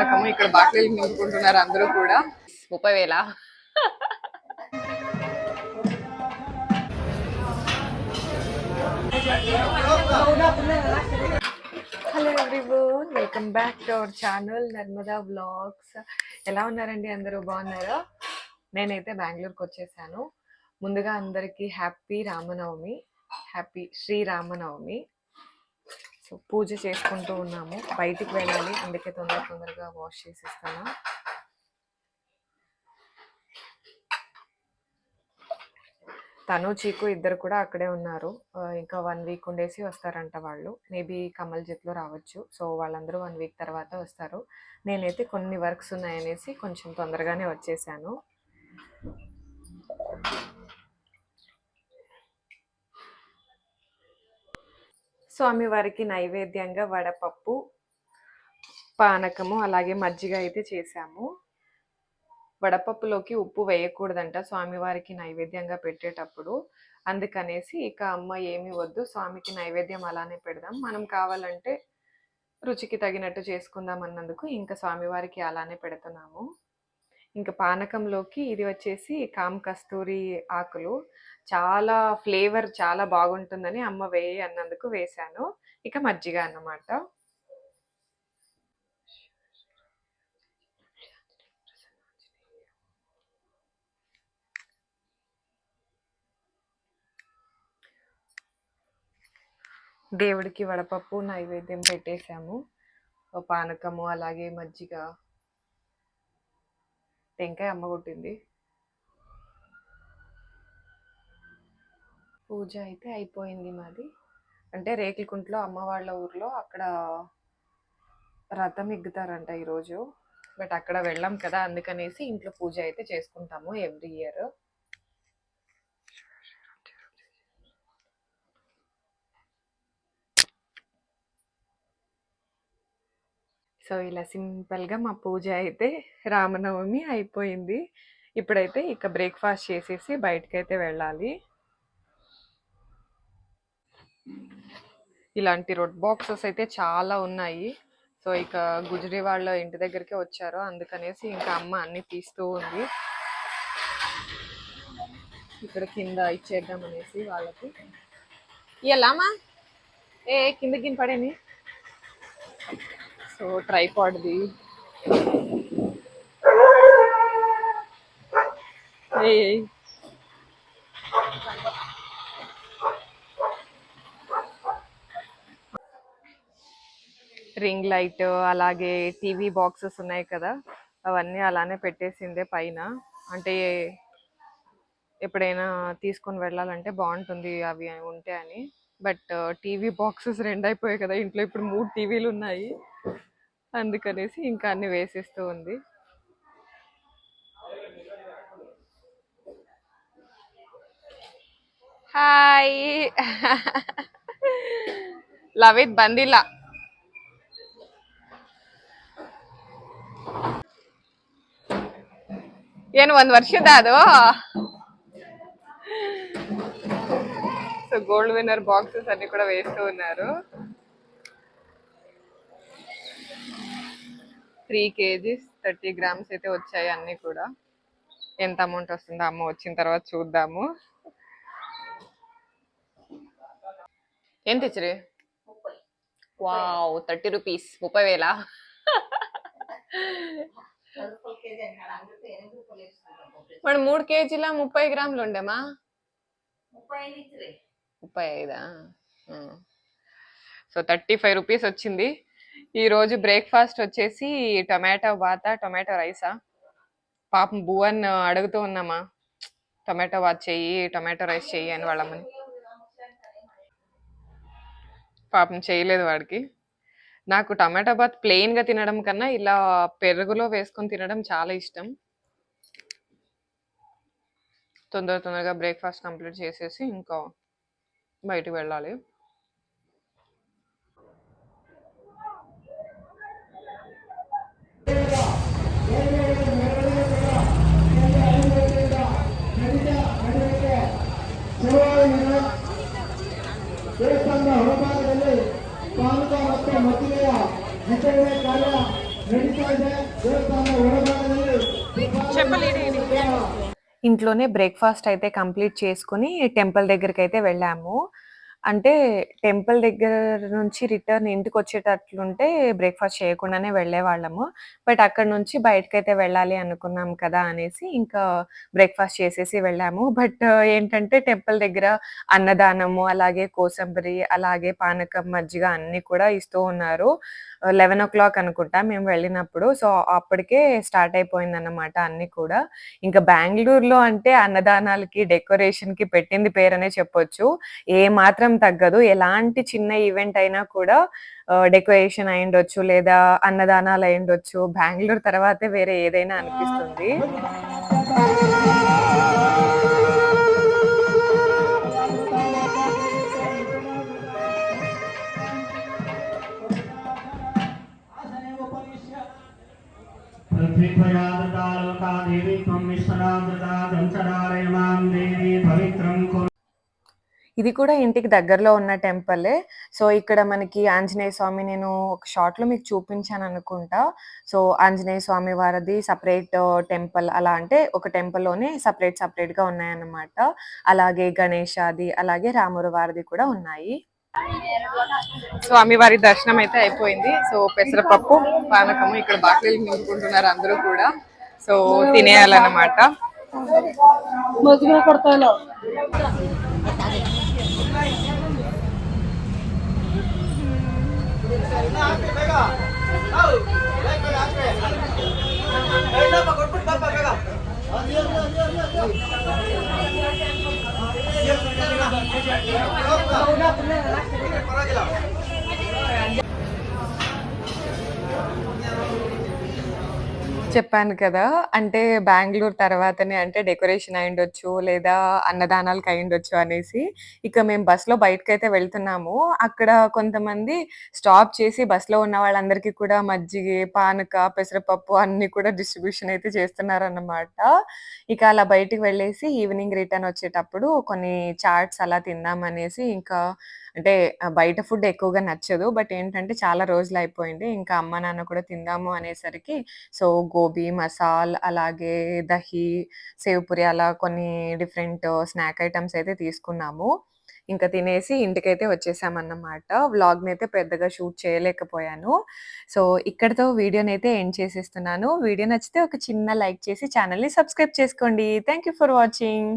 ఇక్కడ బాక్లీలు నింపుకుంటున్నారు అందరూ కూడా. 30,000. Hello everyone, welcome back to our channel Narmada vlogs. ఎలా ఉన్నారండి అందరూ? బాగున్నారా? నేనైతే బెంగళూరుకి వచ్చేసాను. ముందుగా అందరికీ happy Ramanavami, happy Sriramanavami. So పూజ చేసుకుంటూ ఉన్నాము. బయటికి వెళ్ళాలి, అందుకే తొందరగా వాష్ చేసిస్తాను. తను చీకు ఇద్దరు కూడా అక్కడే ఉన్నారు. ఇంకా 1 వీక్ ఉండేసి వస్తారంట వాళ్ళు. మేబీ కమల్ జట్లో రావచ్చు. సో వాళ్ళందరూ 1 వీక్ తర్వాత వస్తారు. నేనైతే కొన్ని వర్క్స్ ఉన్నాయనేసి కొంచెం తొందరగానే వచ్చేసాను. స్వామివారికి నైవేద్యంగా వడపప్పు, పానకము అలాగే మజ్జిగ అయితే చేశాము. వడపప్పులోకి ఉప్పు వేయకూడదంట స్వామివారికి నైవేద్యంగా పెట్టేటప్పుడు. అందుకనేసి ఇక అమ్మ ఏమి వద్దు, స్వామికి నైవేద్యం అలానే పెడదాం, మనం కావాలంటే రుచికి తగినట్టు చేసుకుందాం అన్నందుకు ఇంకా స్వామివారికి అలానే పెడుతున్నాము. ఇంకా పానకంలోకి ఇది వచ్చేసి కామ్ కస్తూరి ఆకులు, చాలా ఫ్లేవర్ చాలా బాగుంటుందని అమ్మ వేయి అన్నందుకు వేశాను. ఇక మజ్జిగ అన్నమాట. దేవుడికి వడపప్పు నైవేద్యం పెట్టేశాము. పానకము అలాగే మజ్జిగ, టెంకాయ అమ్మ కొట్టింది. పూజ అయితే అయిపోయింది మాది. అంటే రేకులకుంట్లో అమ్మ వాళ్ళ ఊర్లో అక్కడ రథం ఎగ్గుతారంట ఈరోజు. బట్ అక్కడ వెళ్ళాం కదా, అందుకనేసి ఇంట్లో పూజ అయితే చేసుకుంటాము ఎవ్రీ ఇయర్. సో ఇలా సింపుల్గా మా పూజ అయితే రామనవమి అయిపోయింది. ఇప్పుడైతే ఇక బ్రేక్ఫాస్ట్ చేసేసి బయటకైతే వెళ్ళాలి. ఇలాంటి రోడ్ బాక్సెస్ అయితే చాలా ఉన్నాయి. సో ఇక గుజరీ వాళ్ళ ఇంటి దగ్గరికి వచ్చారు, అందుకనేసి ఇంకా అమ్మ అన్ని తీస్తూ ఉంది. ఇక్కడ కింద ఇచ్చేద్దాం అనేసి వాళ్ళకి. ఇయ్యాలమ్మా కిందకి పడేని. సో ట్రైపాడ్ది, రింగ్ లైట్ అలాగే టీవీ బాక్సెస్ ఉన్నాయి కదా, అవన్నీ అలానే పెట్టేసిందే పైన. అంటే ఎప్పుడైనా తీసుకొని వెళ్ళాలంటే బాగుంటుంది అవి ఉంటే అని. బట్ టీవీ బాక్సెస్ 2 అయిపోయాయి కదా ఇంట్లో, ఇప్పుడు 3 టీవీలు ఉన్నాయి, అందుకనేసి ఇంకా అన్ని వేసేస్తూ ఉంది. హాయ్ ಲವಿತ್ ಬಂದಿಲ್ಲ. ಏನು 1 ವರ್ಷದ ಅದು? సో గోల్డ్ విన్నర్ బాక్సెస్ అన్ని కూడా వేస్తూ ఉన్నారు. 3 kgs 30 grams అయితే వచ్చాయి అన్ని కూడా. ఎంత అమౌంట్ వస్తుందో అమ్మ వచ్చిన తర్వాత చూద్దాము. ఎంత ఇచ్చరి? Wow, 30 rupees, 30,000. మరి 3 kgల 30 గ్రాములు ఉండేమా? 35. సో 35 రూపీస్ వచ్చింది. ఈ రోజు బ్రేక్ఫాస్ట్ వచ్చేసి టొమాటో బాత, టొమాటో రైసా. పాపం భువన్ అడుగుతూ ఉన్నామా, టొమాటో బాత్ చెయ్యి, టొమాటో రైస్ చెయ్యి అని వాళ్ళమ్మని. పాపం చేయలేదు వాడికి. నాకు టమాటా బాత్ ప్లెయిన్గా తినడం కన్నా ఇలా పెరుగులో వేసుకొని తినడం చాలా ఇష్టం. తొందరగా బ్రేక్ఫాస్ట్ కంప్లీట్ చేసేసి ఇంకా బయటికి వెళ్ళాలి. ದೇವಸ್ಥಾನದ ಹೊರಭಾಗದಲ್ಲಿ ಪಾನಕ ಮತ್ತು ಮಜ್ಜಿಗೆಯ ವಿತರಣೆ ಕಾರ್ಯ ನಡೀತಾ ఇంట్లోనే బ్రేక్‌ఫాస్ట్ అయితే కంప్లీట్ చేసుకొని టెంపుల్ దగ్గరికైతే వెళ్ళాము. అంటే టెంపుల్ దగ్గర నుంచి రిటర్న్ ఇంటికొచ్చేటట్లుంటే బ్రేక్‌ఫాస్ట్ చేయకుండానే వెళ్ళేవాళ్ళము. బట్ అక్కడి నుంచి బయటకైతే వెళ్ళాలి అనుకున్నాం కదా! అనేసి ఇంకా బ్రేక్‌ఫాస్ట్ చేసేసి వెళ్ళాము. బట్ ఏంటంటే టెంపుల్ దగ్గర అన్నదానము, అలాగే కోసంబరి, అలాగే పానకం, మజ్జిగ అన్నీ కూడా ఇస్తూ ఉన్నారు. 11:00 అనుకుంటా మేము వెళ్ళినప్పుడు. సో, అప్పటికే స్టార్ట్ అయిపోయిందన్నమాట అన్నీ కూడా. ఇంకా బెంగుళూరులో అంటే అన్నదానాలకి, డెకరేషన్‌కి పెట్టింది పేరనే చెప్పొచ్చు. ఏమాత్రం తగ్గదు. ఎలాంటి చిన్న ఈవెంట్ అయినా కూడా డెకరేషన్ అయ్యుండొచ్చు, లేదా అన్నదానాలు అయ్యుండొచ్చు. బెంగుళూరు తర్వాతే వేరే ఏదైనా అనిపిస్తుంది. पृथ्वीत्वया लोका देवी त्वं विश्वनाथृता దంచరాలయమాం దేవి పవిత్రం కురు. ఇది కూడా ఇంటికి దగ్గరలో ఉన్న టెంపులే. సో, ఇక్కడ మనకి ఆంజనేయ స్వామి నేను ఒక షార్ట్‌లో మీకు చూపించాననుకుంటా. సో, ఆంజనేయ స్వామి వారిది సెపరేట్ టెంపుల్ అలా అంటే ఒక టెంపుల్‌లోనే సెపరేట్‌గా ఉన్నాయన్నమాట. అలాగే గణేషాది, అలాగే రాముల వారిది కూడా ఉన్నాయి. స్వామివారి దర్శనం అయితే అయిపోయింది. సో, పెసరపప్పు, పానకము ఇక్కడ బాక్లీలు నింపుకుంటున్నారు అందరూ కూడా. సో, తినేయాలన్నమాట. చెప్పాను కదా! అంటే బెంగుళూరు తర్వాతనే అంటే డెకరేషన్ అయ్యుండొచ్చు, లేదా అన్నదానాలకి అయ్యుండొచ్చు అనేసి. ఇక మేము బస్‌లో బయటకైతే వెళ్తున్నాము. అక్కడ కొంతమంది స్టాప్ చేసి బస్‌లో ఉన్న వాళ్ళందరికీ కూడా మజ్జిగ, పానక, పెసరపప్పు అన్నీ కూడా డిస్ట్రిబ్యూషన్ అయితే చేస్తున్నారన్నమాట. ఇక అలా బయటికి వెళ్ళేసి ఈవినింగ్ రిటర్న్ వచ్చేటప్పుడు కొన్ని చాట్స్ అలా తిందామనేసి ఇంకా అంటే బయట ఫుడ్ ఎక్కువగా నచ్చదు. బట్ ఏంటంటే చాలా రోజులయిపోయింది. ఇంకా అమ్మ, నాన్న కూడా తిందాము అనేసరికి సో, గోబీ, మసాల్ అలాగే దహి, సేవ్ పూరి అలా కొన్ని డిఫరెంట్ స్నాక్ ఐటెమ్స్ అయితే తీసుకున్నాము. ఇంక తినేసి ఇంటికైతే వచ్చేసామన్నమాట. వ్లాగ్‌నైతే పెద్దగా షూట్ చేయలేకపోయాను. సో, ఇక్కడితో వీడియోనైతే ఎండ్ చేసేస్తున్నాను. వీడియో నచ్చితే ఒక చిన్న లైక్ చేసి ఛానెల్‌ని సబ్స్క్రైబ్ చేసుకోండి. Thank you for watching.